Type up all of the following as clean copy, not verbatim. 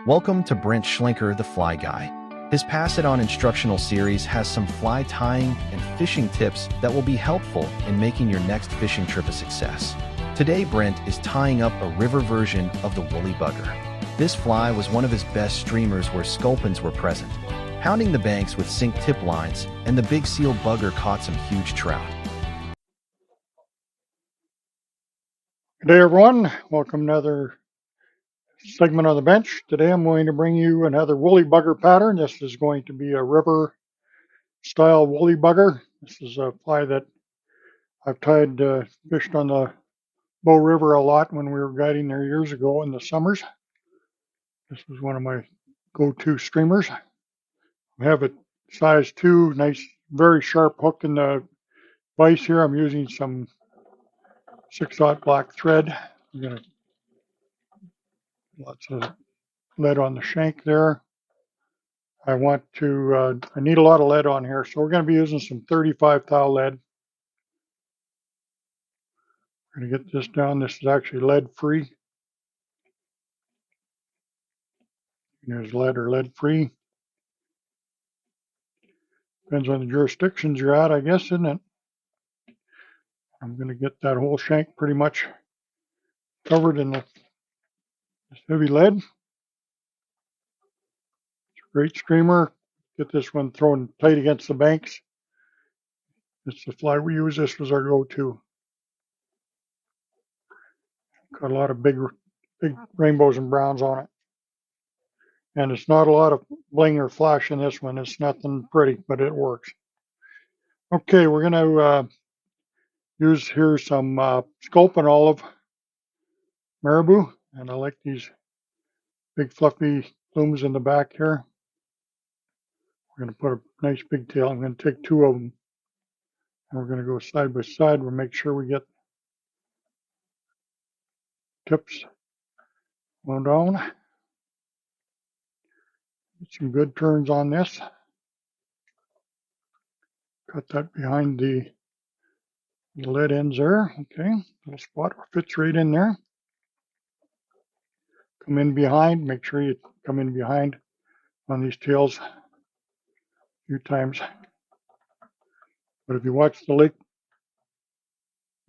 Welcome to Brent Schlinker, the Fly Guy. His Pass It On instructional series has some fly tying and fishing tips that will be helpful in making your next fishing trip a success. Today, Brent is tying up a river version of the woolly bugger. This fly was one of his best streamers where sculpins were present, pounding the banks with sink tip lines, and the big seal bugger caught some huge trout. Good day, everyone. Welcome to another segment on the bench. Today I'm going to bring you another woolly bugger pattern. This is going to be a river style woolly bugger. This is a fly that I've tied fished on the Bow River a lot when we were guiding there years ago in the summers. This was one of my go-to streamers. I have a size 2, nice, very sharp hook in the vise here. I'm using some 6/0 black thread. I'm going to lots of lead on the shank there. I need a lot of lead on here, so we're going to be using some 35 thou lead. We're going to get this down. This is actually lead free. There's lead or lead free. Depends on the jurisdictions you're at, I guess, isn't it? I'm going to get that whole shank pretty much covered in this heavy lead. It's a great streamer. Get this one thrown tight against the banks. It's the fly we use. This was our go-to. Got a lot of big rainbows and browns on it. And it's not a lot of bling or flash in this one. It's nothing pretty, but it works. Okay, we're going to use here some Sculpin olive marabou. And I like these big fluffy plumes in the back here. We're going to put a nice big tail. I'm going to take 2 of them. And we're going to go side by side. We'll make sure we get tips going down. Get some good turns on this. Cut that behind the lead ends there. Okay, little spot fits right in there. Come in behind. Make sure you come in behind on these tails a few times. But if you watch the lake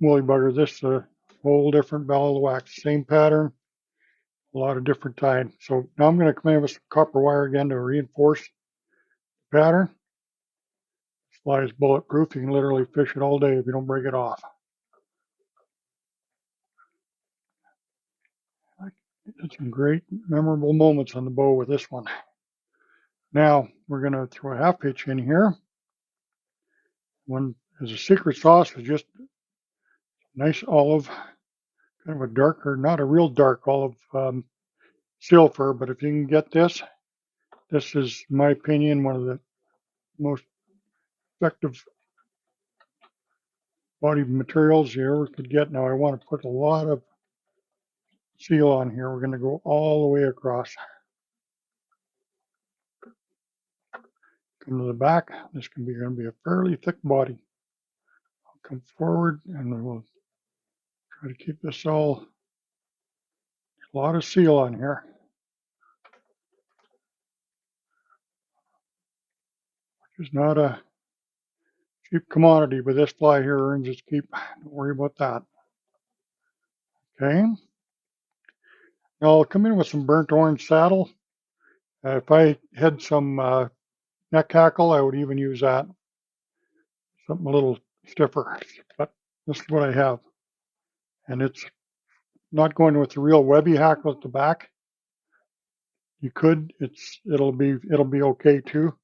woolly bugger, this is a whole different ball of wax. Same pattern, a lot of different tying. So now I'm going to come in with some copper wire again to reinforce the pattern. This fly is bulletproof. You can literally fish it all day if you don't break it off. Had some great memorable moments on the bow with this one. Now we're going to throw a half pitch in here. One as a secret sauce is just nice olive, kind of a darker, not a real dark olive seal fur, but if you can get this, this is, in my opinion, one of the most effective body materials you ever could get. Now I want to put a lot of seal on here. We're going to go all the way across. Come to the back. This can be going to be a fairly thick body. I'll come forward and we'll try to keep this all, a lot of seal on here. Which is not a cheap commodity, but this fly here earns its keep. Don't worry about that. Okay. Now I'll come in with some burnt orange saddle. If I had some neck hackle, I would even use that. Something a little stiffer, but this is what I have. And it's not going with the real webby hackle at the back. You could, it'll be okay too.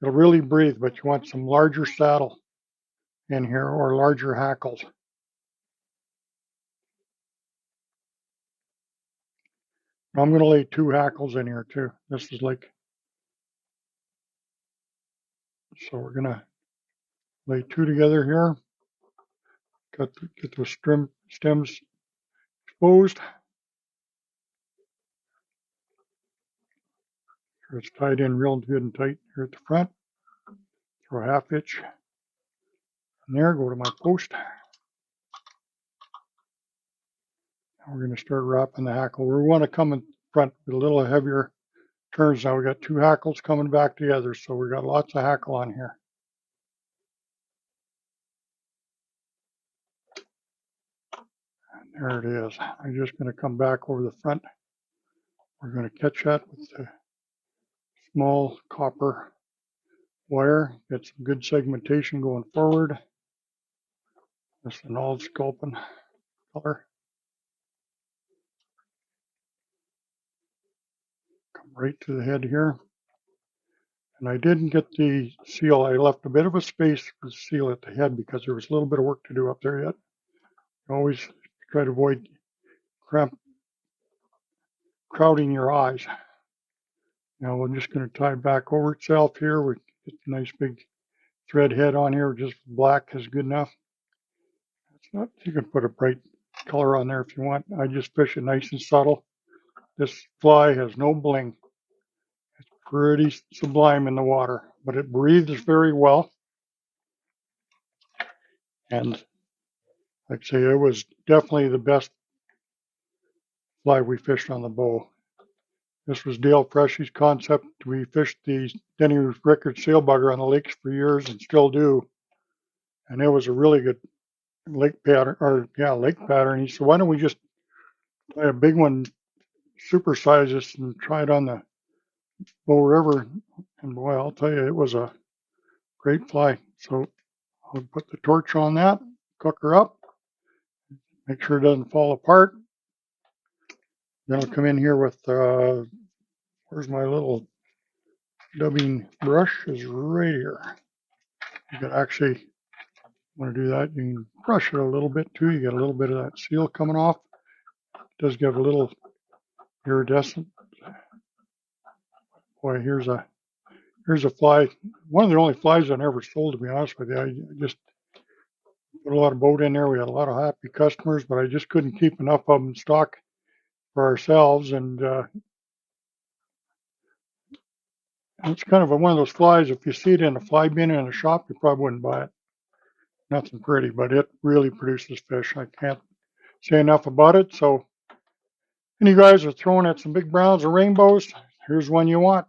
It'll really breathe, but you want some larger saddle in here or larger hackles. I'm going to lay 2 hackles in here too. This is like, so we're going to lay 2 together here. Get those stems exposed. Sure it's tied in real good and tight here at the front. Throw a half hitch in there, go to my post. Now we're going to start wrapping the hackle. We want to come in front with a little heavier turns now. We got 2 hackles coming back together, so we got lots of hackle on here. And there it is. I'm just going to come back over the front. We're going to catch that with the small copper wire. Get some good segmentation going forward. This is an old Sculpin color. Come right to the head here. And I didn't get the seal. I left a bit of a space for the seal at the head because there was a little bit of work to do up there yet. Always try to avoid crowding your eyes. Now we're just going to tie it back over itself here. We get a nice big thread head on here. Just black is good enough. It's not. You can put a bright color on there if you want. I just fish it nice and subtle. This fly has no bling. It's pretty sublime in the water, but it breathes very well. And like I say, it was definitely the best fly we fished on the bow. This was Dale Freshie's concept. We fished the Denny Rickard sail bugger on the lakes for years and still do. And it was a really good lake pattern. He said, why don't we just play a big one, supersize this and try it on the Bow River? And boy, I'll tell you, it was a great fly. So I'll put the torch on that, cook her up, make sure it doesn't fall apart. Then I'll come in here with, where's my little dubbing brush? Is right here. You can actually, want to do that, you can brush it a little bit too. You get a little bit of that seal coming off. It does give a little iridescent. Boy, here's a fly. One of the only flies I never sold, to be honest with you. I just put a lot of boat in there. We had a lot of happy customers, but I just couldn't keep enough of them in stock for ourselves. And it's kind of one of those flies. If you see it in a fly bin in a shop, you probably wouldn't buy it. Nothing pretty, but it really produces fish. I can't say enough about it. So, and you guys are throwing at some big browns or rainbows, here's one you want.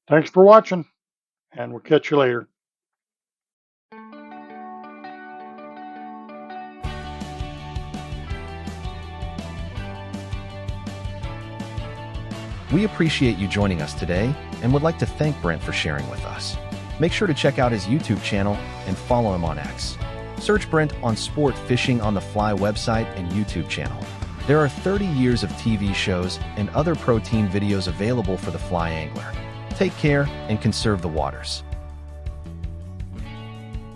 Thanks for watching, and we'll catch you later. We appreciate you joining us today and would like to thank Brent for sharing with us. Make sure to check out his YouTube channel and follow him on X. Search Brent on Sport Fishing on the Fly website and YouTube channel. There are 30 years of TV shows and other pro team videos available for the fly angler. Take care and conserve the waters.